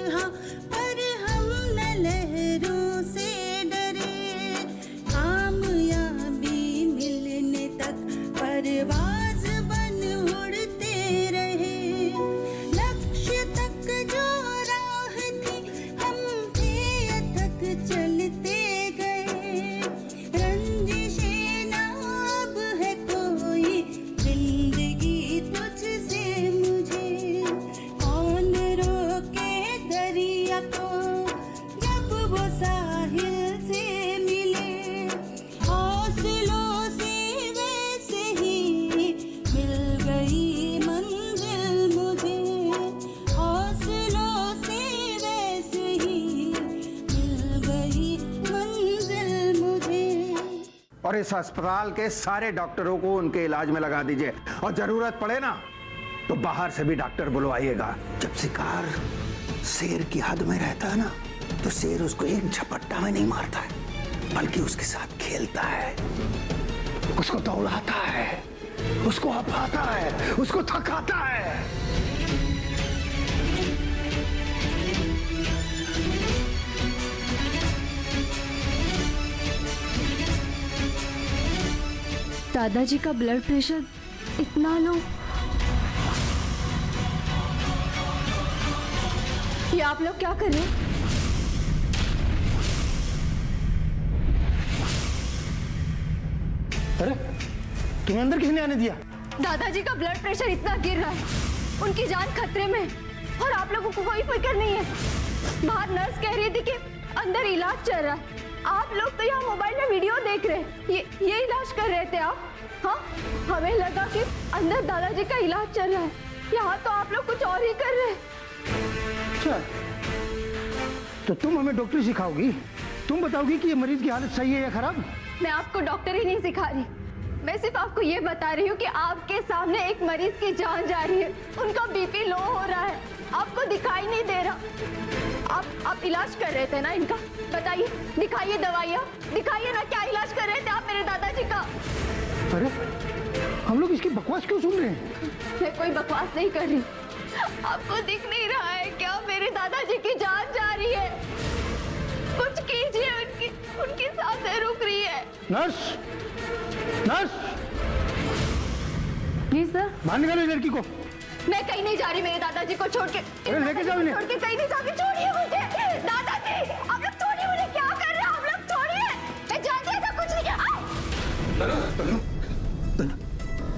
हाँ, पर हम न लहरों से डरे, कामयाबी मिलने तक परवाज़ बन उड़ते रहे। लक्ष्य तक जो राह थी हम थे अथक चलते गए, रंजिशें ना अब है कोई जिंदगी तुझसे मुझे, कौन रोके दरिया को जब वो साहिल से मिले, हौसलों से वैसे ही मिल गई मंजिल मुझे, हौसलों से वैसे ही मिल गई मंजिल मुझे। और इस अस्पताल के सारे डॉक्टरों को उनके इलाज में लगा दीजिए, और जरूरत पड़े ना तो बाहर से भी डॉक्टर बुलवाइएगा। जब शिकार शेर की हद में रहता है ना, तो शेर उसको एक झपट्टा में नहीं मारता है, बल्कि उसके साथ खेलता है, उसको दौड़ाता है, उसको हफाता है, उसको थकाता है। दादाजी का ब्लड प्रेशर इतना लो। ये आप लोग क्या कर रहे हैं? अरे तुम्हें अंदर किसने आने दिया? दादाजी का ब्लड प्रेशर इतना गिर रहा है, उनकी जान खतरे में है, और आप लोगों को कोई फिक्र नहीं है। बाहर नर्स कह रही थी कि अंदर इलाज चल रहा है, आप लोग तो यहाँ मोबाइल में वीडियो देख रहे हैं। ये इलाज कर रहे थे आप? हाँ, हमें लगा कि अंदर दादाजी का इलाज चल रहा है, यहाँ तो आप लोग कुछ और ही कर रहे हैं। अच्छा, तो तुम हमें डॉक्टरी सिखाओगी? तुम बताओगी कि ये मरीज की हालत सही है या खराब? मैं आपको डॉक्टर ही नहीं सिखा रही, मैं सिर्फ आपको ये बता रही हूँ कि आपके सामने एक मरीज की जान जा रही है, उनका बीपी लो हो रहा है, आपको दिखाई नहीं दे रहा। आप इलाज कर रहे थे ना इनका? बताइए, दिखाइए दवाइयाँ, दिखाइए ना, क्या इलाज कर रहे थे आप मेरे दादाजी का? अरे हम लोग इसकी बकवास क्यों सुन रहे हैं? मैं कोई बकवास नहीं कर रही, आपको दिख नहीं रहा है क्या मेरे दादाजी की जान जा रही है? कुछ कीजिए, उनकी सांसें रुक रही है। नर्स, नर्स, जी सर। बाहर निकालो इस लड़की को। मैं कहीं नहीं जा रही, मेरे दादाजी को छोड़ के। अरे लेके जाओ इन्हें। छोड़ के कहीं नहीं जाऊंगी, छोड़िए मुझे। दादाजी, आप लोग छोड़िए मुझे, क्या कर रहे हो आप लोग? छोड़िए, मैं जानती ऐसा कुछ नहीं।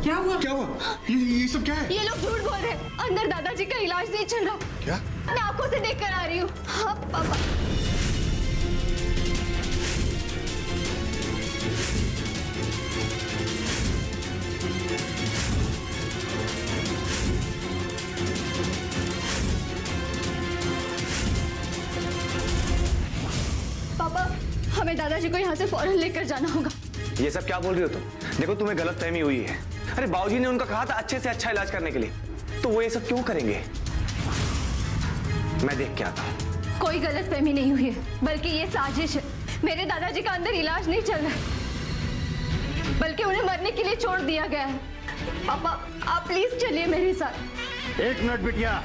क्या हुआ? क्या हुआ? ये सब क्या है? ये लोग झूठ बोल रहे हैं, अंदर दादाजी का इलाज नहीं चल रहा। क्या? मैं आंखों से देख कर आ रही हूँ। हाँ पापा। पापा, हमें दादाजी को यहाँ से फौरन लेकर जाना होगा। ये सब क्या बोल रही हो तुम? देखो तुम्हें गलतफहमी हुई है। अरे बाबूजी ने उनका कहा था अच्छे से अच्छा इलाज करने के लिए, तो वो ये सब क्यों करेंगे? मैं देख के आता हूँ। कोई गलतफहमी नहीं हुई है, बल्कि ये साजिश है। मेरे दादाजी का अंदर इलाज नहीं चल रहा है, बल्कि उन्हें मरने के लिए छोड़ दिया गया है। पापा, आप प्लीज चलिए मेरे साथ। एक मिनट बिटिया,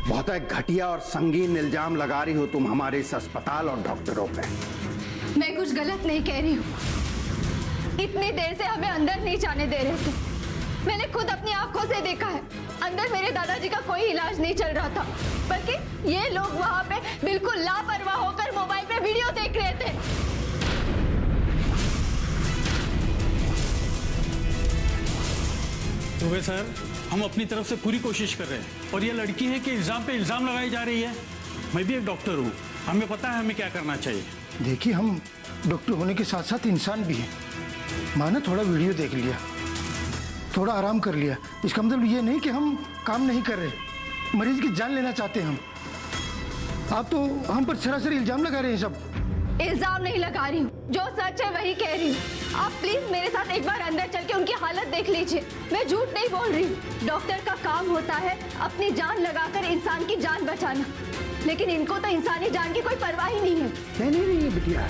बहुत एक घटिया और संगीन इल्जाम लगा रही हो तुम हमारे इस अस्पताल और डॉक्टरों पे। मैं कुछ गलत नहीं कह रही हूँ, इतनी देर से हमें अंदर नहीं जाने दे रहे थे। मैंने खुद अपनी आंखों से देखा है, अंदर मेरे दादाजी का कोई इलाज नहीं चल रहा था, बल्कि ये लोग वहाँ पे बिल्कुल लापरवाह होकर मोबाइल पे वीडियो देख रहे थे। तो सर, हम अपनी तरफ से पूरी कोशिश कर रहे हैं, और ये लड़की है कि इल्जाम पे इल्जाम लगाई जा रही है। मैं भी एक डॉक्टर हूँ, हमें पता है हमें क्या करना चाहिए। देखिए हम डॉक्टर होने के साथ साथ इंसान भी हैं। माँ ने थोड़ा वीडियो देख लिया, थोड़ा आराम कर लिया, इसका मतलब ये नहीं कि हम काम नहीं कर रहे, मरीज की जान लेना चाहते हैं हम। आप तो हम पर सरासर इल्जाम लगा रहे हैं। सब इल्जाम नहीं लगा रही हूँ, जो सच है वही कह रही हूँ। आप प्लीज मेरे साथ एक बार अंदर चल के उनकी हालत देख लीजिए, मैं झूठ नहीं बोल रही हूँ। डॉक्टर का काम होता है अपनी जान लगाकर इंसान की जान बचाना, लेकिन इनको तो इंसानी जान की कोई परवाह ही नहीं है। नहीं बिटिया,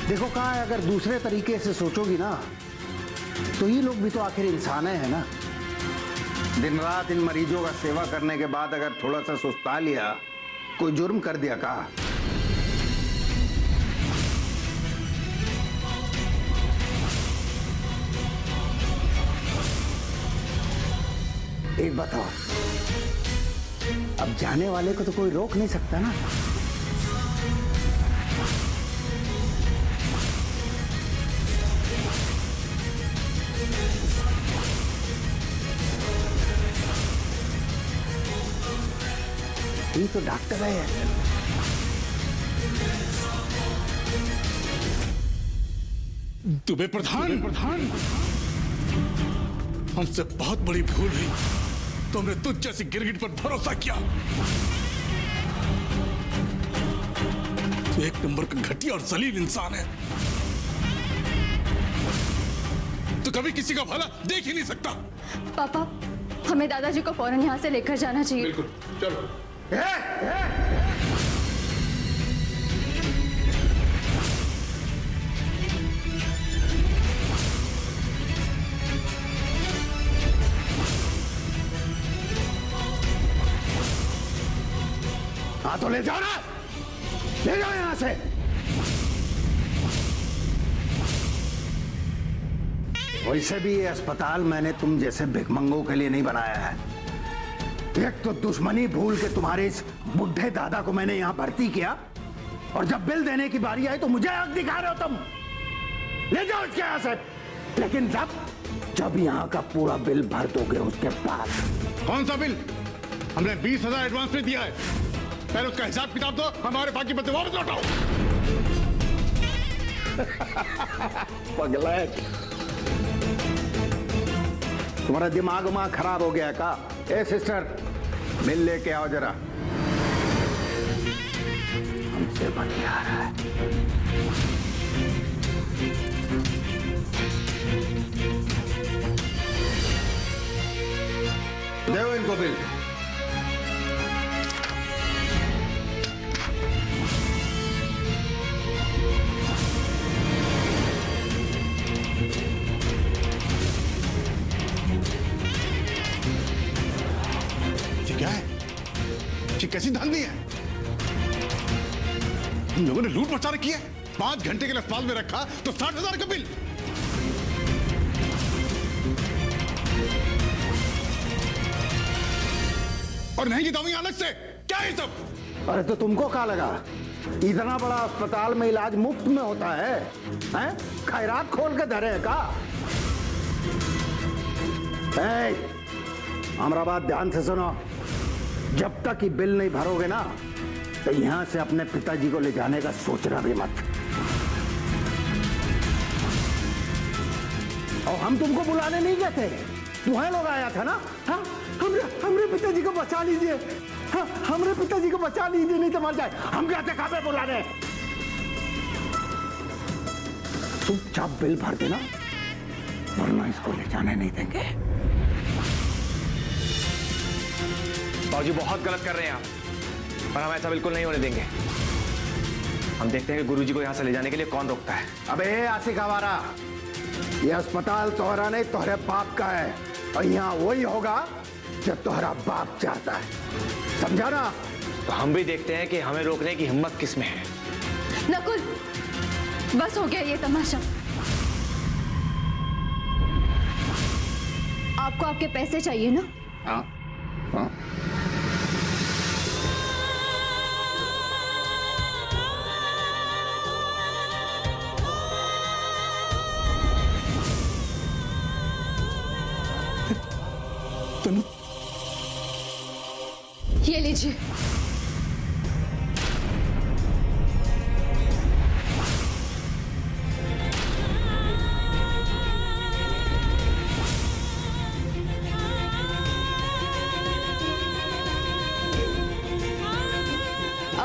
देखो कहाँ है, अगर दूसरे तरीके से सोचोगी ना तो ये लोग भी तो आखिर इंसान है ना। दिन रात इन मरीजों का सेवा करने के बाद अगर थोड़ा सा सुस्ता लिया, कोई जुर्म कर दिया कहा? एक बताओ, अब जाने वाले को तो कोई रोक नहीं सकता ना। ये तो डॉक्टर है। तुम्हें प्रधान हमसे बहुत बड़ी भूल हुई। तुमने तुझ जैसी गिरगिट पर भरोसा किया। तू एक नंबर का घटिया और जलील इंसान है। तू कभी किसी का भला देख ही नहीं सकता। पापा, हमें दादाजी को फौरन यहाँ से लेकर जाना चाहिए। बिल्कुल, चलो। हाँ तो ले जाओ ना, ले जाओ यहां से। वैसे भी ये अस्पताल मैंने तुम जैसे भिखमंगों के लिए नहीं बनाया है। एक तो दुश्मनी भूल के तुम्हारे इस बुढ़े दादा को मैंने यहां भर्ती किया, और जब बिल देने की बारी आई तो मुझे हक दिखा रहे हो तुम। ले जाओ इसके यहां से। लेकिन जब यहां का पूरा बिल भर दोगे उसके बाद। कौन सा बिल? हमने 20,000 एडवांस में दिया है। पहले उसका हिसाब किताब दो, हमारे बाकी पैसे वापस लौटाओ। पगला है। तुम्हारा दिमाग खराब हो गया का? ए सिस्टर, बिल लेके आओ जरा। हमसे बतिया रहा है। दो इनको बिल। क्या है? ये कैसी धांधली है? तुम लोगों ने लूट मचा रखी है। 5 घंटे के लिए अस्पताल में रखा तो 60,000 का बिल। और महंगी दवाइयां अलग से। क्या है सब? अरे तो तुमको क्या लगा इतना बड़ा अस्पताल में इलाज मुफ्त में होता है? हैं? खैरात खोल के धरे है का? हमारा बात ध्यान से सुनो। जब तक ये बिल नहीं भरोगे ना तो यहां से अपने पिताजी को ले जाने का सोचना भी मत। और हम तुमको बुलाने नहीं गए थे, तुम्हें लोग आया था ना। हाँ, हमरे पिताजी को बचा लीजिए। हाँ, हमरे पिताजी को बचा लीजिए, नहीं तो मर जाए। हम गए थे कहाँ पे बुलाने। तुम जब बिल भर देना, वरना इसको ले जाने नहीं देंगे। बाबूजी बहुत गलत कर रहे हैं आप, और हम ऐसा बिल्कुल नहीं होने देंगे। हम देखते हैं कि गुरुजी को यहाँ से ले जाने के लिए कौन रोकता है। अबे आशिक आवारा, ये अस्पताल तोहरा नहीं तोहरे बाप का है, और यहाँ वही होगा जब तोहरा बाप चाहता है, समझा ना? तो हम भी देखते हैं कि हमें रोकने की हिम्मत किस में है। नकुल, बस हो गया ये तमाशा। आपको आपके पैसे चाहिए ना? हाँ, हाँ। ये लीजिए। अब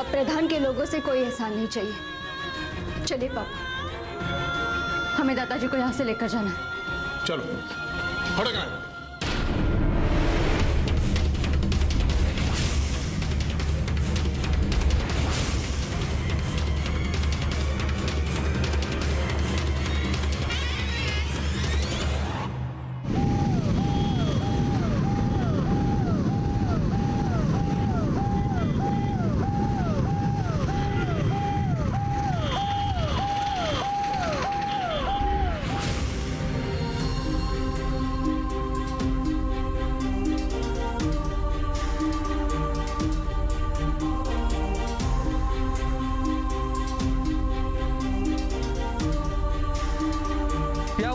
प्रधान के लोगों से कोई एहसान नहीं चाहिए। चलिए पापा, हमें दादाजी को यहाँ से लेकर जाना है। चलो, हटो कहाँ?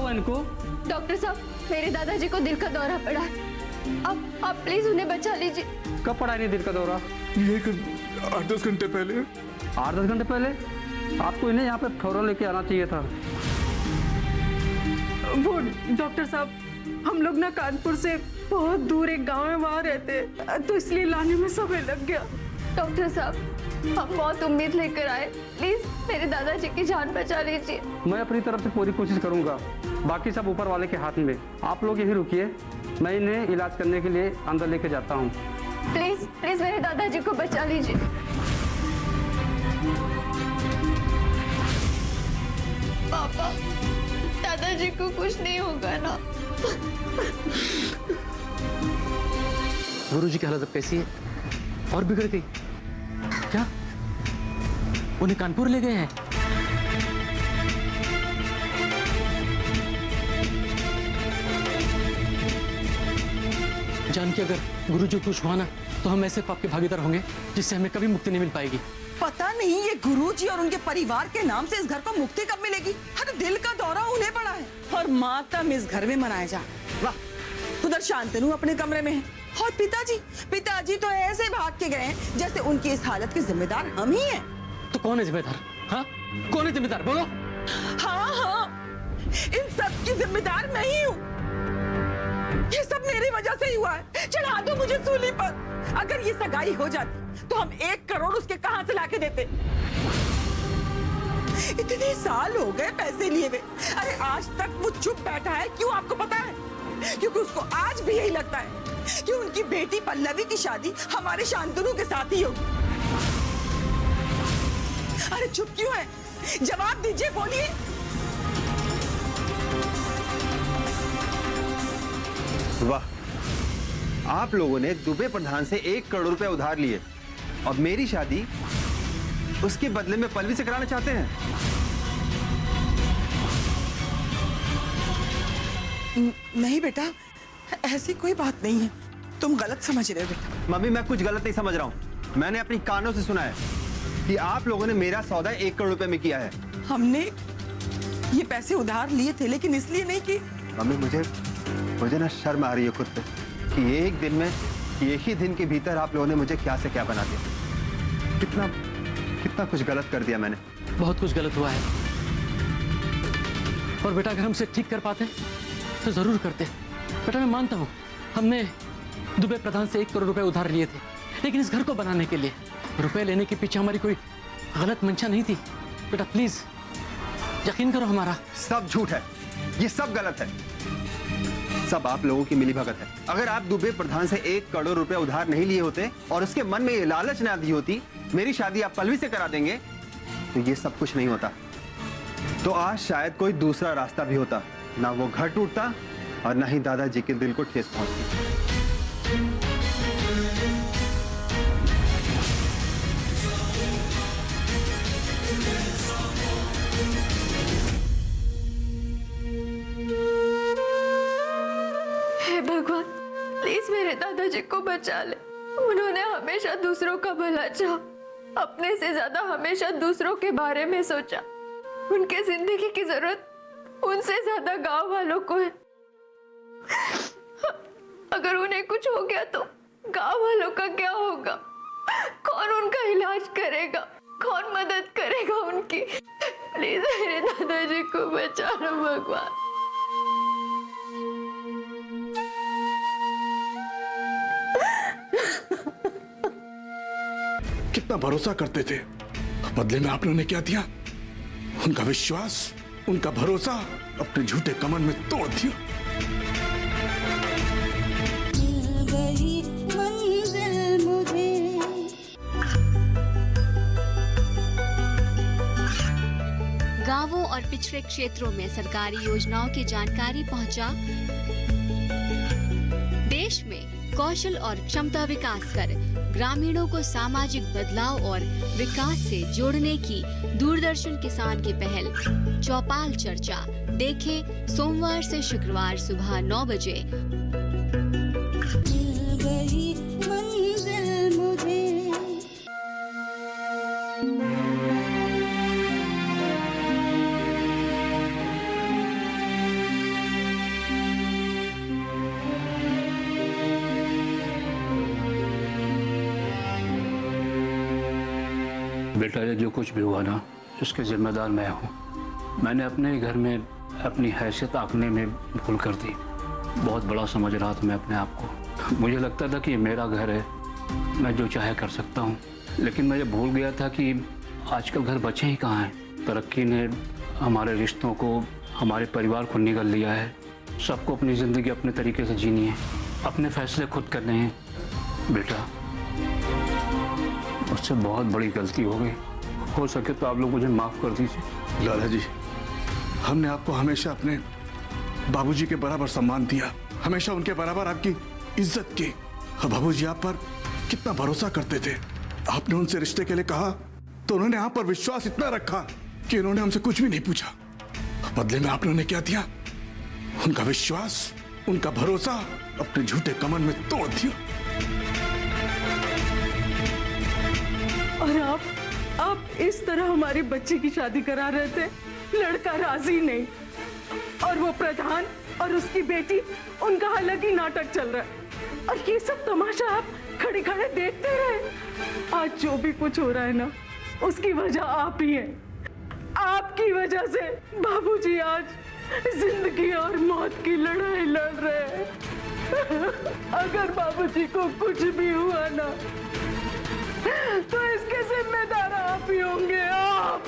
हुआ इनको? डॉक्टर साहब, मेरे दादाजी को दिल का दौरा पड़ा है। आप प्लीज उन्हें बचा लीजिए। कब पड़ा इन्हें दिल का दौरा? ये 8-10 घंटे पहले। 8-10 घंटे पहले? आपको इन्हें यहाँ पे फौरन लेके आना चाहिए था। वो डॉक्टर साहब, हम लोग ना कानपुर से बहुत दूर एक गांव में वहाँ रहते हैं, तो इसलिए लाने में समय लग गया। डॉक्टर साहब, हम बहुत उम्मीद लेकर आए, प्लीज मेरे दादाजी की जान बचा लीजिए। मैं अपनी तरफ से पूरी कोशिश करूंगा, बाकी सब ऊपर वाले के हाथ में। आप लोग यहीं रुकिए, मैं इन्हें इलाज करने के लिए अंदर लेके जाता हूँ। प्लीज प्लीज मेरे दादाजी को बचा लीजिए। पापा, दादाजी को कुछ नहीं होगा ना? गुरुजी की हालत अब कैसी है? और बिगड़ गई क्या? उन्हें कानपुर ले गए हैं? जान के अगर गुरुजी को कुछ हुआ ना, तो हम ऐसे पाप के भागीदार होंगे जिससे हमें कभी मुक्ति नहीं मिल पाएगी। पता नहीं ये गुरुजी और उनके परिवार के नाम से इस घर को मुक्ति कब मिलेगी। हर दिल का दौरा उन्हें पड़ा है और मातम इस घर में मनाया जा। वाह, उधर शांतनु अपने कमरे में है और पिताजी तो ऐसे भाग के गए हैं जैसे उनकी इस हालत के जिम्मेदार हम ही हैं। तो कौन है जिम्मेदार? हाँ, कौन है जिम्मेदार? बोलो। हाँ, इन सब की जिम्मेदार मैं ही हूँ। ये सब मेरी वजह से ही हुआ है। चढ़ा दो मुझे सूली पर। अगर ये सगाई हो जाती तो हम 1 करोड़ उसके कहां से लाके देते। इतने साल हो गए पैसे लिए हुए, अरे आज तक वो चुप बैठा है। क्यों, आपको पता है? क्योंकि उसको आज भी यही लगता है कि उनकी बेटी पल्लवी की शादी हमारे शांतनु के साथ ही होगी। अरे चुप क्यों है? जवाब दीजिए, बोलिए। वाह, आप लोगों ने दुबे प्रधान से 1 करोड़ रुपए उधार लिए और मेरी शादी उसके बदले में पल्लवी से कराना चाहते हैं। नहीं बेटा, ऐसी कोई बात नहीं है। तुम गलत समझ रहे हो बेटा। मम्मी, मैं कुछ गलत नहीं समझ रहा हूँ। मैंने अपनी कानों से सुना है कि आप लोगों ने मेरा सौदा 1 करोड़ रुपए में किया है। हमने ये पैसे उधार लिए थे, लेकिन इसलिए नहीं कि मम्मी, मुझे ना शर्म आ रही है खुद पे कि एक दिन में, एक ही दिन के भीतर आप लोगों ने मुझे क्या से क्या बना दिया। कितना कुछ गलत कर दिया मैंने। बहुत कुछ गलत हुआ है और बेटा अगर हम इसे ठीक कर पाते तो जरूर करते। बेटा मैं मानता हूँ हमने दुबे प्रधान से 1 करोड़ रुपए उधार लिए थे, लेकिन इस घर को बनाने के लिए रुपए लेने के पीछे हमारी कोई गलत मंशा नहीं थी। बेटा प्लीज यकीन करो, हमारा सब झूठ है, ये सब गलत है, सब आप लोगों की मिलीभगत है। अगर आप दुबे प्रधान से 1 करोड़ रुपए उधार नहीं लिए होते और उसके मन में ये लालच ना दी होती मेरी शादी आप पल्लवी से करा देंगे, तो ये सब कुछ नहीं होता। तो आज शायद कोई दूसरा रास्ता भी होता, ना वो घर टूटता और ना ही दादाजी के दिल को ठेस पहुंचती। हे भगवान, प्लीज मेरे दादाजी को बचा ले। उन्होंने हमेशा दूसरों का भला चाहा, अपने से ज्यादा हमेशा दूसरों के बारे में सोचा। उनके जिंदगी की जरूरत उनसे ज्यादा गांव वालों को है। अगर उन्हें कुछ हो गया तो गांव वालों का क्या होगा? कौन उनका इलाज करेगा? कौन मदद करेगा उनकी? प्लीज मेरे दादाजी को बचा लो भगवान। कितना भरोसा करते थे, बदले में आप लोगों ने क्या दिया? उनका विश्वास, उनका भरोसा अपने झूठे कमर में तोड़ दिया। गई मंजिल मुझे। गांवों और पिछड़े क्षेत्रों में सरकारी योजनाओं की जानकारी पहुंचा। देश में कौशल और क्षमता विकास कर ग्रामीणों को सामाजिक बदलाव और विकास से जोड़ने की दूरदर्शन किसान की पहल चौपाल चर्चा देखें सोमवार से शुक्रवार सुबह 9 बजे। गई मंजिल मुझे। बेटा, ये जो कुछ भी हुआ ना, इसके जिम्मेदार मैं हूँ। मैंने अपने ही घर में अपनी हैसियत आंकने में भूल कर दी। बहुत बड़ा समझ रहा था मैं अपने आप को। मुझे लगता था कि ये मेरा घर है, मैं जो चाहे कर सकता हूँ। लेकिन मैं ये भूल गया था कि आजकल घर बचे ही कहाँ हैं। तरक्की ने हमारे रिश्तों को, हमारे परिवार को निगल लिया है। सबको अपनी ज़िंदगी अपने तरीके से जीनी है, अपने फैसले खुद करने हैं। बेटा, मुझसे बहुत बड़ी गलती हो गई। हो सके तो आप लोग मुझे माफ़ कर दीजिए। लाला जी, हमने आपको हमेशा अपने बाबूजी के बराबर सम्मान दिया, हमेशा उनके बराबर आपकी इज्जत की। बाबूजी आप पर कितना भरोसा करते थे। आपने उनसे रिश्ते के लिए कहा तो उन्होंने आप पर विश्वास इतना रखा कि उन्होंने हमसे कुछ भी नहीं पूछा। बदले में आपने उन्हें क्या दिया? उनका विश्वास, उनका भरोसा अपने झूठे कमर में तोड़ दिया। और आप इस तरह हमारी बच्ची की शादी करा रहे थे। लड़का राजी नहीं, और वो प्रधान और उसकी बेटी, उनका अलग ही नाटक चल रहा है। और ये सब तमाशा आप खड़े खड़े देखते रहे। आज जो भी कुछ हो रहा है ना, उसकी वजह आप ही है। आपकी वजह से बाबूजी आज जिंदगी और मौत की लड़ाई लड़ रहे हैं। अगर बाबूजी को कुछ भी हुआ ना, तो इसके जिम्मेदार आप ही होंगे। आप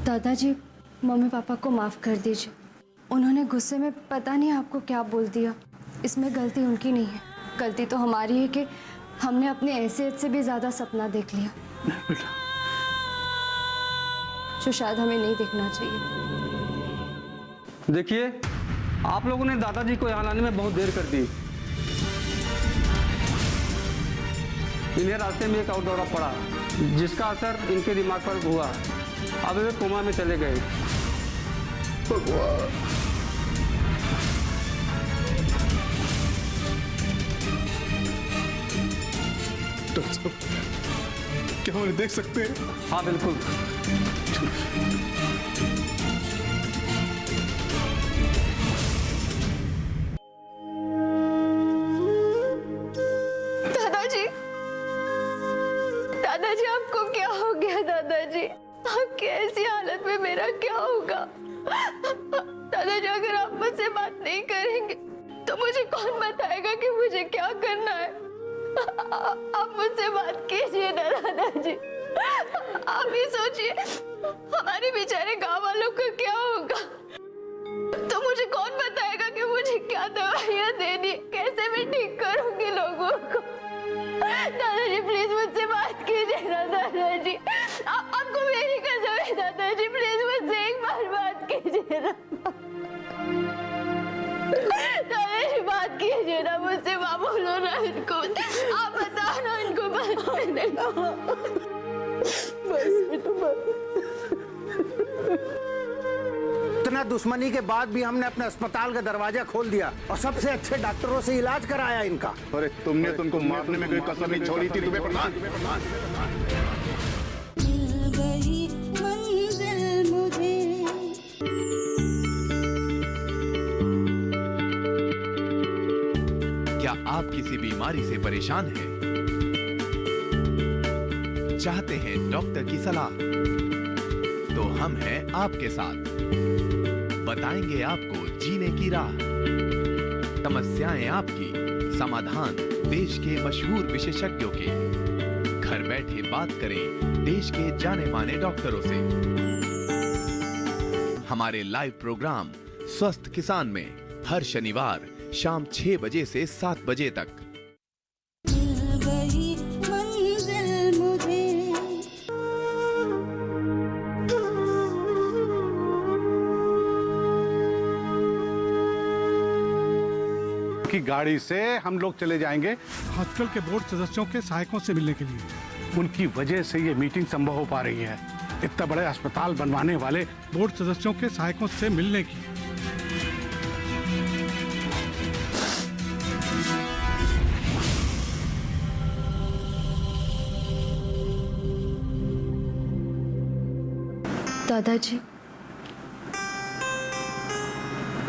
दादाजी, मम्मी पापा को माफ़ कर दीजिए। उन्होंने गुस्से में पता नहीं आपको क्या बोल दिया। इसमें गलती उनकी नहीं है, गलती तो हमारी है कि हमने अपने हैसियत से भी ज़्यादा सपना देख लिया जो शायद हमें नहीं देखना चाहिए। देखिए, आप लोगों ने दादाजी को यहाँ लाने में बहुत देर कर दी। इन्हें रास्ते में एक और दौरा पड़ा, जिसका असर इनके दिमाग पर हुआ। अब वे कोमा में चले गए। डॉक्टर साहब, क्या उन्हें देख सकते हैं? हाँ बिल्कुल। दादाजी, दादाजी आपको क्या हो गया? दादाजी, आपकी ऐसी हालत में मेरा क्या होगा? दादाजी, अगर आप मुझसे बात नहीं करेंगे तो मुझे कौन बताएगा कि मुझे क्या करना है? आप मुझसे बात कीजिए ना दादाजी। आप ही सोचिए, हमारे बेचारे गांव वालों का क्या होगा? तो मुझे कौन बताएगा कि मुझे क्या दवाइयाँ देनी, कैसे मैं ठीक करूंगी लोगों को? दादाजी प्लीज मुझसे बात कीजिए ना दादाजी। आपको मेरी कसम है दादाजी, प्लीज मुझसे एक बार बात कीजिए ना। दादाजी बात कीजिए ना मुझसे, माँ बोलो ना इनको, आप बताओ ना इनको बात करने का। बस इतना दुश्मनी के बाद भी हमने अपने अस्पताल का दरवाजा खोल दिया और सबसे अच्छे डॉक्टरों से इलाज कराया इनका। अरे तुमने तो उनको मारने में कोई कसर नहीं छोड़ी थी तुम्हें प्रधान। क्या आप किसी बीमारी से परेशान हैं? चाहते हैं डॉक्टर की सलाह? तो हम हैं आपके साथ, बताएंगे आपको जीने की राह। समस्याएं आपकी, समाधान देश के मशहूर विशेषज्ञों के। घर बैठे बात करें देश के जाने माने डॉक्टरों से। हमारे लाइव प्रोग्राम स्वस्थ किसान में हर शनिवार शाम 6 बजे से 7 बजे तक। की गाड़ी से हम लोग चले जाएंगे हॉस्पिटल के बोर्ड सदस्यों के सहायकों से मिलने के लिए। उनकी वजह से ये मीटिंग संभव हो पा रही है। इतना बड़े अस्पताल बनवाने वाले बोर्ड सदस्यों के सहायकों से मिलने की। दादाजी,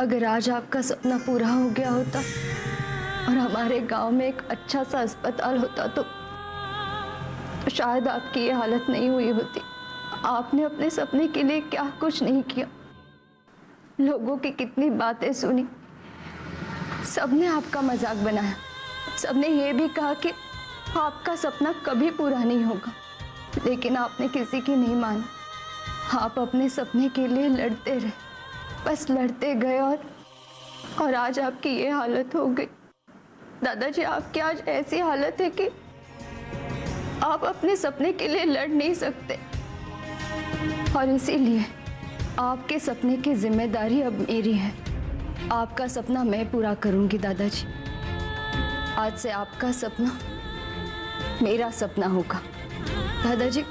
अगर आज आपका सपना पूरा हो गया होता और हमारे गांव में एक अच्छा सा अस्पताल होता तो शायद आपकी ये हालत नहीं हुई होती। आपने अपने सपने के लिए क्या कुछ नहीं किया, लोगों की कितनी बातें सुनी, सबने आपका मजाक बनाया, सबने ये भी कहा कि आपका सपना कभी पूरा नहीं होगा, लेकिन आपने किसी की नहीं मानी। आप अपने सपने के लिए लड़ते रहे, बस लड़ते गए और आज आपकी ये हालत हो गई। दादाजी, आपकी आज ऐसी हालत है कि आप अपने सपने के लिए लड़ नहीं सकते और इसीलिए आपके सपने की जिम्मेदारी अब मेरी है। आपका सपना मैं पूरा करूंगी दादाजी। आज से आपका सपना मेरा सपना होगा। दादाजी,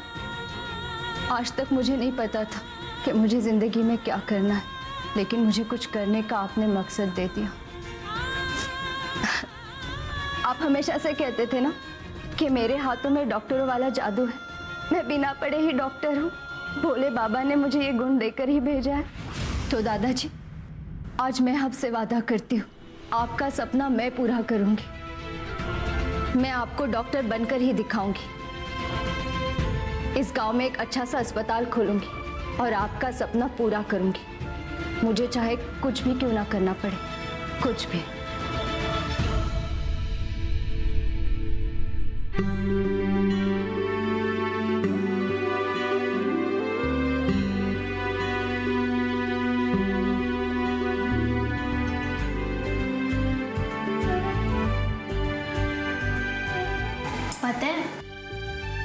आज तक मुझे नहीं पता था कि मुझे जिंदगी में क्या करना है, लेकिन मुझे कुछ करने का आपने मकसद दे दिया। आप हमेशा से कहते थे ना कि मेरे हाथों में डॉक्टरों वाला जादू है, मैं बिना पढ़े ही डॉक्टर हूँ, भोले बाबा ने मुझे ये गुण देकर ही भेजा है। तो दादाजी, आज मैं आपसे वादा करती हूँ, आपका सपना मैं पूरा करूँगी। मैं आपको डॉक्टर बनकर ही दिखाऊंगी। इस गांव में एक अच्छा सा अस्पताल खोलूंगी और आपका सपना पूरा करूंगी, मुझे चाहे कुछ भी क्यों ना करना पड़े, कुछ भी। पता है,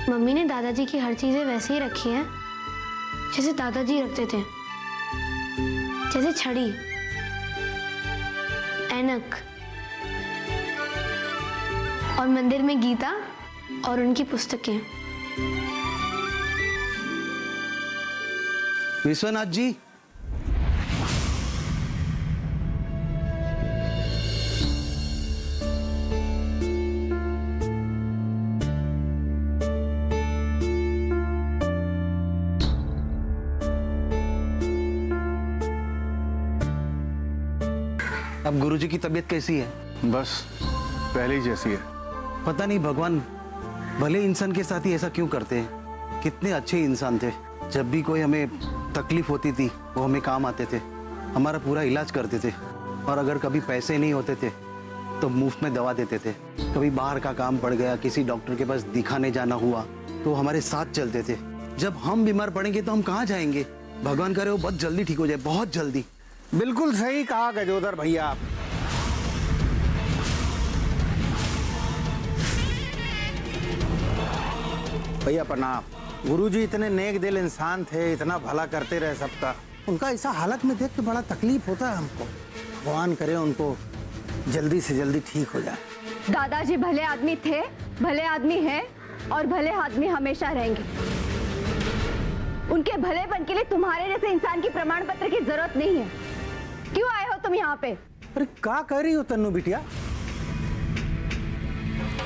मम्मी ने दादाजी की हर चीजें वैसे ही रखी हैं जैसे दादाजी रखते थे, जैसे छड़ी, ऐनक और मंदिर में गीता और उनकी पुस्तकें। विश्वनाथ जी, अब गुरुजी की तबीयत कैसी है? बस पहले जैसी है। पता नहीं भगवान भले इंसान के साथ ही ऐसा क्यों करते हैं। कितने अच्छे इंसान थे, जब भी कोई हमें तकलीफ होती थी वो हमें काम आते थे, हमारा पूरा इलाज करते थे, और अगर कभी पैसे नहीं होते थे तो मुफ्त में दवा देते थे। कभी बाहर का काम पड़ गया, किसी डॉक्टर के पास दिखाने जाना हुआ तो हमारे साथ चलते थे। जब हम बीमार पड़ेंगे तो हम कहाँ जाएंगे? भगवान करे वो बहुत जल्दी ठीक हो जाए, बहुत जल्दी। बिल्कुल सही कहा गजोदर भैया आप। भैया प्रणाम। गुरुजी इतने नेक दिल इंसान थे, इतना भला करते रहे सबका। उनका ऐसा हालत में देख के बड़ा तकलीफ होता है हमको। भगवान करे उनको जल्दी से जल्दी ठीक हो जाए। दादाजी भले आदमी थे, भले आदमी हैं और भले आदमी हमेशा रहेंगे। उनके भलेपन के लिए तुम्हारे जैसे इंसान की प्रमाण पत्र की जरूरत नहीं है। क्यों आए हो तुम यहाँ पे? अरे क्या कह रही हो तन्नू बिटिया?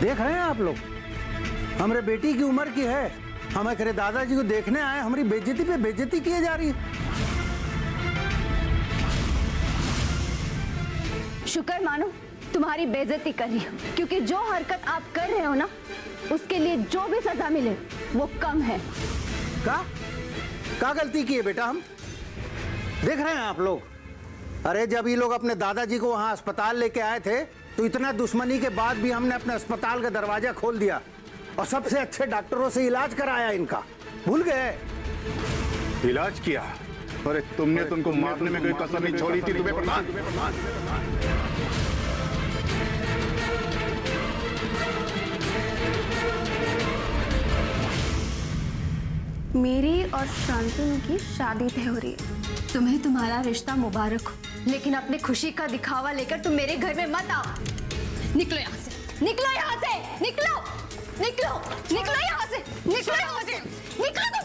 देख रहे हैं आप लोग, हमारे बेटी की उम्र की है, हमें करे दादाजी को देखने आए, हमारी बेइज्जती पे बेइज्जती किए जा रही है। शुक्र मानो तुम्हारी बेइज्जती कर रही हो, क्योंकि जो हरकत आप कर रहे हो ना, उसके लिए जो भी सजा मिले वो कम है। क्या गलती की है बेटा? हम देख रहे हैं आप लोग। अरे जब ये लोग अपने दादाजी को वहां अस्पताल लेके आए थे तो इतना दुश्मनी के बाद भी हमने अपने अस्पताल का दरवाजा खोल दिया और सबसे अच्छे डॉक्टरों से इलाज कराया इनका। भूल गए? इलाज किया? अरे तुमने तो उनको मारने में कोई कसर नहीं छोड़ी थी तुम्हें प्रधान। मेरी और शांतनु की शादी तय हो रही है। तुम्हें तुम्हारा रिश्ता मुबारक हो, लेकिन अपनी खुशी का दिखावा लेकर तुम मेरे घर में मत आओ। निकलो यहाँ से, निकलो यहाँ से, निकलो, निकलो, निकलो यहाँ से, निकलो यहाँ से, निकलो।